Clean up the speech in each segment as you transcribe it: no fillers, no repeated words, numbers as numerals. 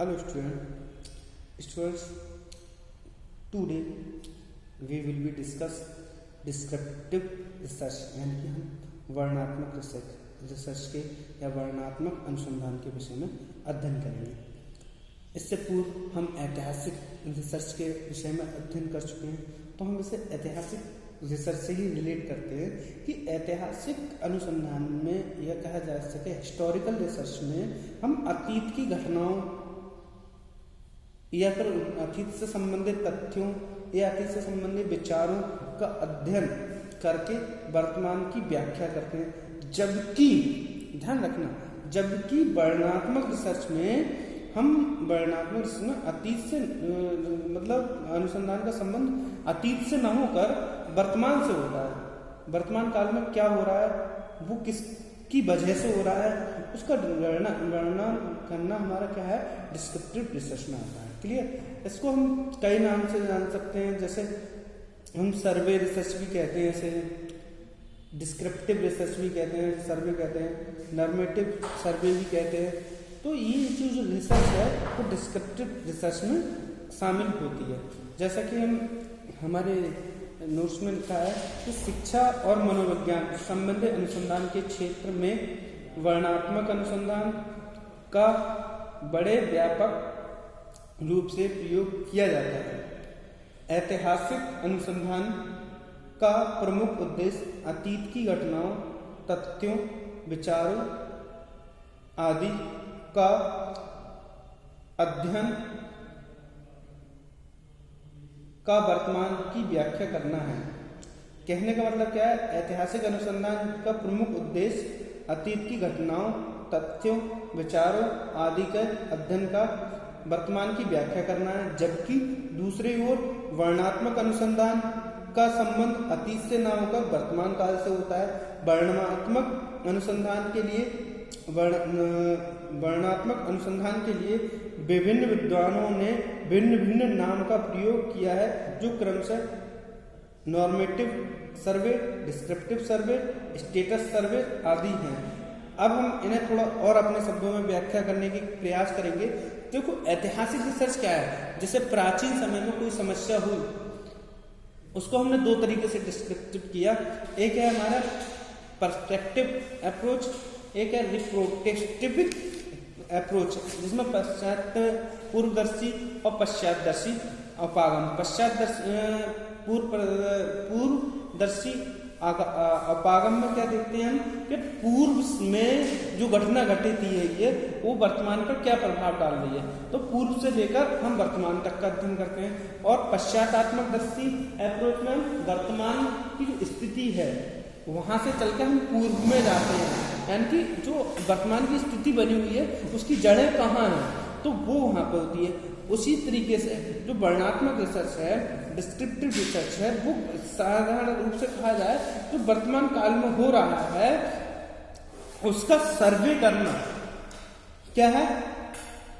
Hello students. Today we will be discuss descriptive research यानी कि हम वर्णनात्मक रिसर्च के या वर्णनात्मक अनुसंधान के विषय में अध्ययन करेंगे। इससे पूर्व हम ऐतिहासिक रिसर्च के विषय में अध्ययन कर चुके हैं, तो हम इसे ऐतिहासिक रिसर्च से ही रिलेट करते हैं कि ऐतिहासिक अनुसंधान में यह कहा जा सके, हिस्टोरिकल रिसर्च में हम अतीत की घटनाओं या फिर अतीत से संबंधित तथ्यों या अतीत से संबंधित विचारों का अध्ययन करके वर्तमान की व्याख्या करते हैं। जबकि ध्यान रखना, जबकि वर्णनात्मक रिसर्च में अतीत से मतलब अनुसंधान का संबंध अतीत से न होकर वर्तमान से होता है। वर्तमान काल में क्या हो रहा है, वो किसकी वजह से हो रहा है, उसका गणना करना हमारा क्या है, डिस्क्रिप्टिव रिसर्च में आता है। क्लियर? इसको हम कई नाम से जान सकते हैं, जैसे हम सर्वे रिसर्च भी कहते हैं, इसे डिस्क्रिप्टिव रिसर्च भी कहते हैं, सर्वे कहते हैं, नॉर्मेटिव सर्वे भी कहते हैं। तो ये जो रिसर्च है वो डिस्क्रिप्टिव रिसर्च में शामिल होती है। जैसा कि हमारे नोट्स में लिखा है कि शिक्षा और मनोविज्ञान संबंधी अनुसंधान के क्षेत्र में वर्णनात्मक अनुसंधान का बड़े व्यापक रूप से प्रयोग किया जाता है। ऐतिहासिक अनुसंधान का प्रमुख उद्देश्य अतीत की घटनाओं, तथ्यों, विचारों आदि का अध्ययन का वर्तमान की व्याख्या करना है। कहने का मतलब क्या है, ऐतिहासिक अनुसंधान का प्रमुख उद्देश्य अतीत की घटनाओं, तथ्यों, विचारों आदि के अध्ययन का वर्तमान की व्याख्या करना है। जबकि दूसरी ओर वर्णनात्मक अनुसंधान का संबंध अतीत से न होकर वर्तमान काल से होता है। वर्णनात्मक अनुसंधान के लिए विभिन्न विद्वानों ने भिन्न भिन्न नाम का प्रयोग किया है, जो क्रमशः नॉर्मेटिव सर्वे, डिस्क्रिप्टिव सर्वे, स्टेटस सर्वे आदि हैं। अब हम इन्हें थोड़ा और अपने शब्दों में व्याख्या करने की प्रयास करेंगे। देखो, ऐतिहासिक रिसर्च क्या है, जैसे प्राचीन समय में कोई समस्या हुई, उसको हमने दो तरीके से डिस्क्रिप्टिव किया। एक है हमारा पर्सपेक्टिव अप्रोच, एक है रिप्रोस्पेक्टिव अप्रोच, जिसमें पूर्वदर्शी और पश्चातदर्शी अपागम। पूर्वदर्शी अपागम में क्या देखते हैं हम कि पूर्व में जो घटना घटित है ये वो वर्तमान पर क्या प्रभाव डाल रही है, तो पूर्व से लेकर हम वर्तमान तक का अध्ययन करते हैं। और पश्चातात्मक दर्शी अप्रोच में हम वर्तमान की जो स्थिति है वहां से चलकर हम पूर्व में जाते हैं, यानी कि जो वर्तमान की स्थिति बनी हुई है उसकी जड़ें कहाँ हैं, तो वो वहां पर होती है। उसी तरीके से जो वर्णनात्मक रिसर्च है, डिस्क्रिप्टिव रिसर्च है, वो साधारण रूप से कहा जाए जो वर्तमान काल में हो रहा है उसका सर्वे करना क्या है,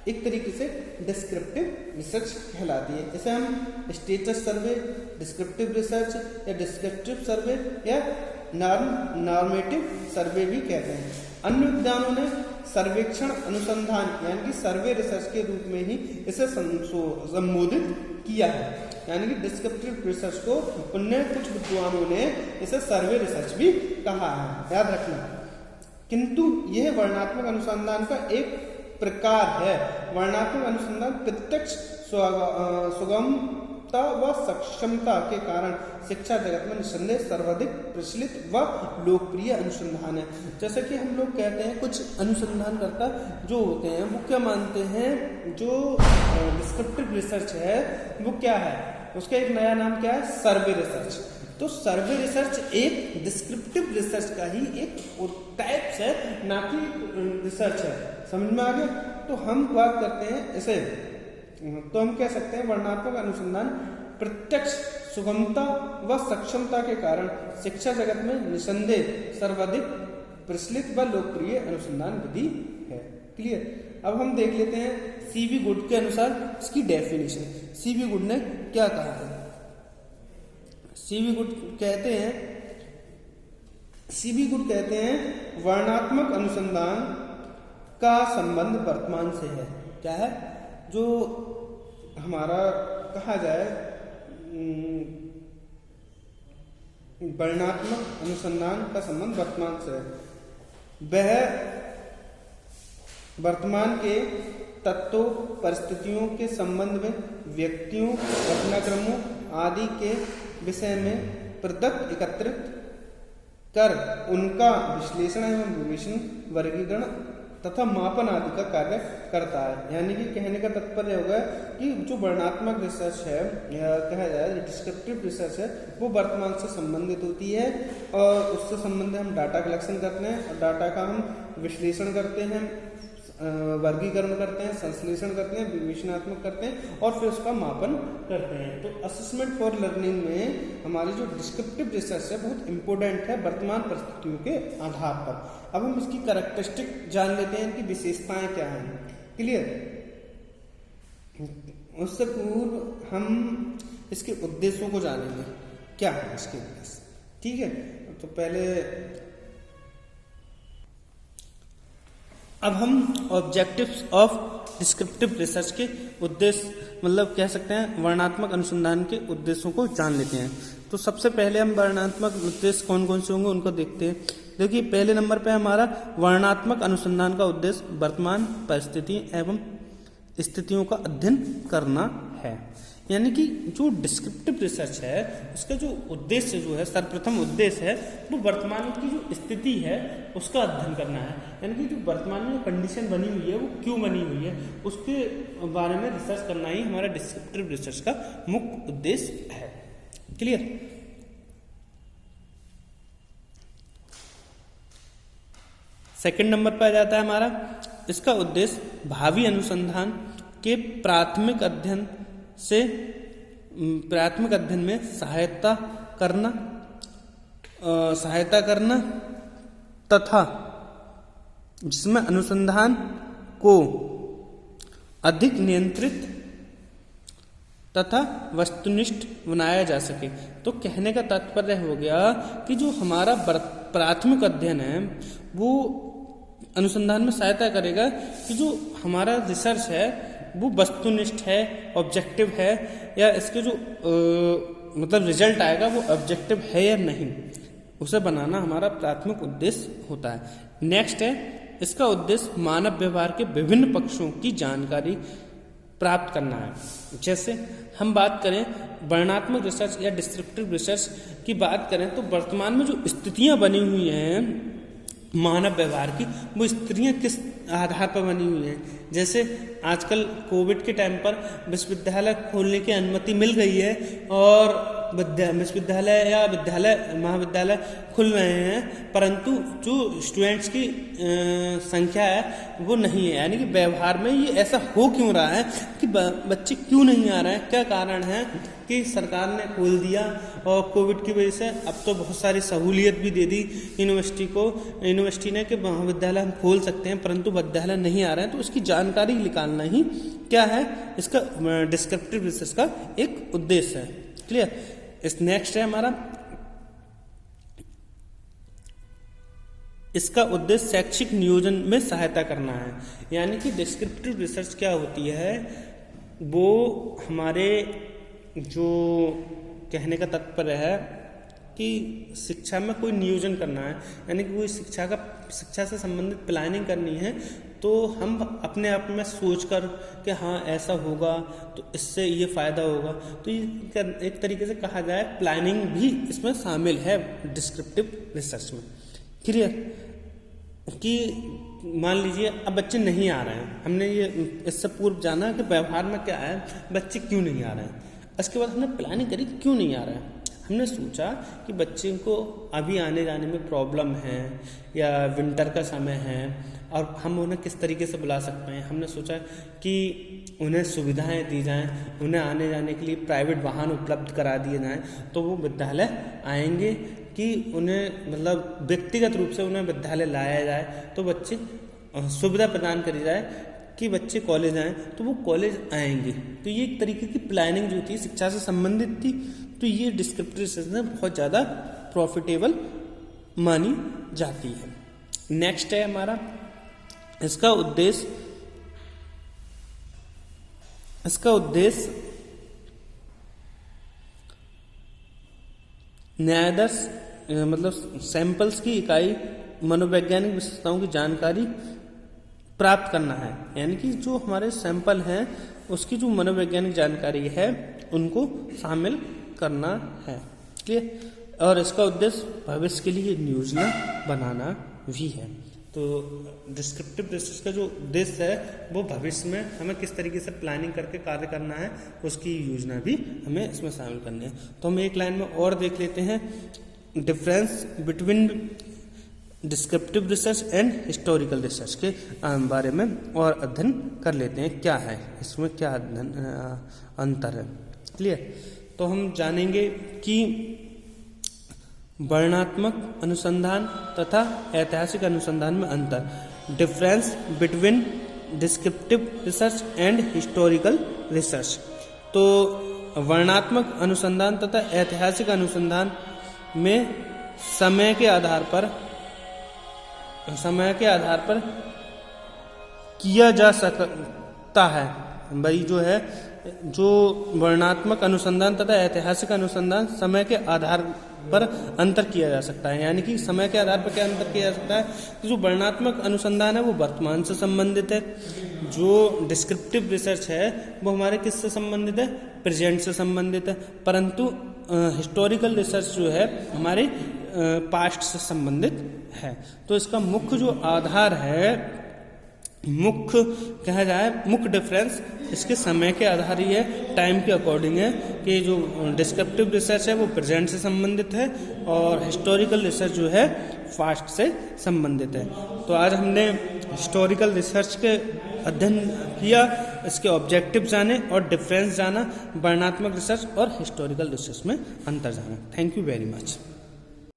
एक तरीके से डिस्क्रिप्टिव रिसर्च कहलाती है। इसे हम स्टेटस सर्वे, डिस्क्रिप्टिव रिसर्च या डिस्क्रिप्टिव सर्वे या नॉर्मेटिव सर्वे भी कहते हैं। अन्य विद्वानों ने सर्वेक्षण अनुसंधान यानी कि सर्वे रिसर्च के रूप में ही इसे संबोधित किया है, यानी कि डिस्क्रिप्टिव रिसर्च को उनने कुछ विद्वानों ने इसे सर्वे रिसर्च भी कहा है, याद रखना। किंतु यह वर्णनात्मक अनुसंधान का एक प्रकार है। वर्णनात्मक अनुसंधान प्रत्यक्ष सुगमता व सक्षमता के कारण शिक्षा जगत में निस्संदेह सर्वाधिक प्रचलित व लोकप्रिय अनुसंधान है। जैसे कि हम लोग कहते हैं, कुछ अनुसंधानकर्ता जो होते हैं वो क्या मानते हैं, जो डिस्क्रिप्टिव रिसर्च है वो क्या है, उसका एक नया नाम क्या है, सर्वे रिसर्च। तो सर्वे रिसर्च एक डिस्क्रिप्टिव रिसर्च का ही एक टाइप्स है, ना कि रिसर्च है। समझ में आ गया? तो हम बात करते हैं इसे, तो हम कह सकते हैं वर्णनात्मक अनुसंधान प्रत्यक्ष सुगमता व सक्षमता के कारण शिक्षा जगत में निसंदेह सर्वाधिक प्रचलित व लोकप्रिय अनुसंधान विधि है। क्लियर? अब हम देख लेते हैं सीवी गुड के अनुसार इसकी डेफिनेशन। सीवी गुड ने क्या कहा है? सीवी गुड कहते हैं वर्णनात्मक अनुसंधान का संबंध वर्तमान से है। क्या है? जो हमारा कहा जाए वर्णनात्मक अनुसंधान का संबंध वर्तमान से है। वह वर्तमान के तत्वों, परिस्थितियों के संबंध में, व्यक्तियों, घटनाक्रमों आदि के विषय में प्रदत्त एकत्रित कर उनका विश्लेषण एवं विवेचन, वर्गीकरण तथा मापन आदि का कार्य करता है। यानी कि कहने का तात्पर्य होगा कि जो वर्णनात्मक रिसर्च है या कहा जाए डिस्क्रिप्टिव रिसर्च है, वो वर्तमान से संबंधित होती है और उससे संबंधित हम डाटा कलेक्शन करते हैं और डाटा का हम विश्लेषण करते हैं, वर्गीकरण करते हैं, संश्लेषण करते हैं, विवेचनात्मक करते हैं और फिर उसका मापन करते हैं। तो असेसमेंट फॉर लर्निंग में हमारी जो डिस्क्रिप्टिव रिसर्च है बहुत इंपॉर्टेंट है वर्तमान परिस्थितियों के आधार पर। अब हम इसकी कैरेक्टरिस्टिक जान लेते हैं, इनकी विशेषताएं क्या हैं। क्लियर? उससे पूर्व हम इसके उद्देश्यों को जानेंगे, क्या है इसके उद्देश्य। ठीक है, तो पहले अब हम ऑब्जेक्टिव्स ऑफ डिस्क्रिप्टिव रिसर्च के उद्देश्य मतलब कह सकते हैं वर्णनात्मक अनुसंधान के उद्देश्यों को जान लेते हैं। तो सबसे पहले हम वर्णनात्मक उद्देश्य कौन कौन से होंगे उनको देखते हैं। देखिए, पहले नंबर पे हमारा वर्णनात्मक अनुसंधान का उद्देश्य वर्तमान परिस्थिति एवं स्थितियों का अध्ययन करना है। यानी कि जो डिस्क्रिप्टिव रिसर्च है उसका जो उद्देश्य जो है, सर्वप्रथम उद्देश्य है वो वर्तमान की जो स्थिति है उसका अध्ययन करना है। यानी कि जो वर्तमान में जो कंडीशन बनी हुई है वो क्यों बनी हुई है उसके बारे में रिसर्च करना ही हमारा डिस्क्रिप्टिव रिसर्च का मुख्य उद्देश्य है। क्लियर? सेकंड नंबर पर आ जाता है हमारा, इसका उद्देश्य भावी अनुसंधान के प्राथमिक अध्ययन में सहायता करना तथा जिसमें अनुसंधान को अधिक नियंत्रित तथा वस्तुनिष्ठ बनाया जा सके। तो कहने का तात्पर्य हो गया कि जो हमारा प्राथमिक अध्ययन है वो अनुसंधान में सहायता करेगा कि जो हमारा रिसर्च है वो वस्तुनिष्ठ है, ऑब्जेक्टिव है, या इसके जो मतलब रिजल्ट आएगा वो ऑब्जेक्टिव है या नहीं, उसे बनाना हमारा प्राथमिक उद्देश्य होता है। नेक्स्ट है, इसका उद्देश्य मानव व्यवहार के विभिन्न पक्षों की जानकारी प्राप्त करना है। जैसे हम बात करें वर्णनात्मक रिसर्च या डिस्क्रिप्टिव रिसर्च की बात करें तो वर्तमान में जो स्थितियां बनी हुई हैं मानव व्यवहार की, वो स्थितियां किस आधार पर बनी हुई हैं। जैसे आजकल कोविड के टाइम पर विश्वविद्यालय खोलने की अनुमति मिल गई है और विश्वविद्यालय या विद्यालय महाविद्यालय खुल रहे हैं, परंतु जो स्टूडेंट्स की संख्या है वो नहीं है। यानी कि व्यवहार में ये ऐसा हो क्यों रहा है कि बच्चे क्यों नहीं आ रहे हैं, क्या कारण है कि सरकार ने खोल दिया और कोविड की वजह से अब तो बहुत सारी सहूलियत भी दे दी यूनिवर्सिटी ने कि महाविद्यालय हम खोल सकते हैं, परंतु विद्यालय नहीं आ रहे हैं। तो उसकी जानकारी निकालना ही क्या है, इसका डिस्क्रिप्टिव रिसर्च का एक उद्देश्य है। क्लियर? इस नेक्स्ट है हमारा, इसका उद्देश्य शैक्षिक नियोजन में सहायता करना है। यानी कि डिस्क्रिप्टिव रिसर्च क्या होती है, वो हमारे जो कहने का तात्पर्य है कि शिक्षा में कोई नियोजन करना है, यानी कि कोई शिक्षा से संबंधित प्लानिंग करनी है, तो हम अपने आप में सोचकर कि हाँ ऐसा होगा तो इससे ये फ़ायदा होगा, तो ये एक तरीके से कहा जाए प्लानिंग भी इसमें शामिल है डिस्क्रिप्टिव रिसर्च में। क्लियर? कि मान लीजिए अब बच्चे नहीं आ रहे हैं, हमने ये इससे पूर्व जाना कि व्यवहार में क्या है, बच्चे क्यों नहीं आ रहे हैं। इसके बाद हमने प्लानिंग करी क्यों नहीं आ रहे हैं। हमने सोचा कि बच्चे को अभी आने जाने में प्रॉब्लम है या विंटर का समय है और हम उन्हें किस तरीके से बुला सकते हैं। हमने सोचा कि उन्हें सुविधाएं दी जाएं, उन्हें आने जाने के लिए प्राइवेट वाहन उपलब्ध करा दिए जाएं, तो वो विद्यालय आएंगे, कि उन्हें मतलब व्यक्तिगत रूप से उन्हें विद्यालय लाया जाए, तो बच्चे सुविधा प्रदान करी जाए कि बच्चे कॉलेज आएँ तो वो कॉलेज आएंगे। तो ये एक तरीके की प्लानिंग जो थी शिक्षा से संबंधित थी, तो ये डिस्क्रिप्टिव रिसर्च में बहुत ज़्यादा प्रॉफिटेबल मानी जाती है। नेक्स्ट है हमारा, इसका उद्देश्य इसका उद्देश्य न्यायाधीश मतलब सैंपल्स की इकाई मनोवैज्ञानिक विशेषताओं की जानकारी प्राप्त करना है, यानी कि जो हमारे सैंपल हैं उसकी जो मनोवैज्ञानिक जानकारी है उनको शामिल करना है। क्लियर। और इसका उद्देश्य भविष्य के लिए योजना बनाना भी है। तो डिस्क्रिप्टिव रिसर्च का जो उद्देश्य है वो भविष्य में हमें किस तरीके से प्लानिंग करके कार्य करना है उसकी योजना भी हमें इसमें शामिल करनी है। तो हम एक लाइन में और देख लेते हैं, difference between descriptive research and historical research के बारे में और अध्ययन कर लेते हैं, क्या है इसमें, क्या अंतर है। क्लियर। तो हम जानेंगे कि वर्णनात्मक अनुसंधान तथा ऐतिहासिक अनुसंधान में अंतर, difference between descriptive research and historical research. तो वर्णनात्मक अनुसंधान तथा ऐतिहासिक अनुसंधान में समय के आधार पर किया जा सकता है। भाई जो है, जो वर्णनात्मक अनुसंधान तथा ऐतिहासिक अनुसंधान समय के आधार पर अंतर किया जा सकता है, यानी कि समय के आधार पर क्या अंतर किया जा सकता है कि जो वर्णनात्मक अनुसंधान है वो वर्तमान से संबंधित है, जो डिस्क्रिप्टिव रिसर्च है वो हमारे किससे संबंधित है, प्रेजेंट से संबंधित है, परंतु हिस्टोरिकल रिसर्च जो है हमारे पास्ट से संबंधित है। तो इसका मुख्य जो आधार है, मुख्य कहा जाए, मुख्य डिफरेंस इसके समय के आधार ही है, टाइम के अकॉर्डिंग है कि जो डिस्क्रिप्टिव रिसर्च है वो प्रेजेंट से संबंधित है और हिस्टोरिकल रिसर्च जो है पास्ट से संबंधित है। तो आज हमने हिस्टोरिकल रिसर्च के अध्ययन किया, इसके ऑब्जेक्टिव जाने और डिफरेंस जाना, वर्णनात्मक रिसर्च और हिस्टोरिकल रिसर्च में अंतर जाना। Thank you very much.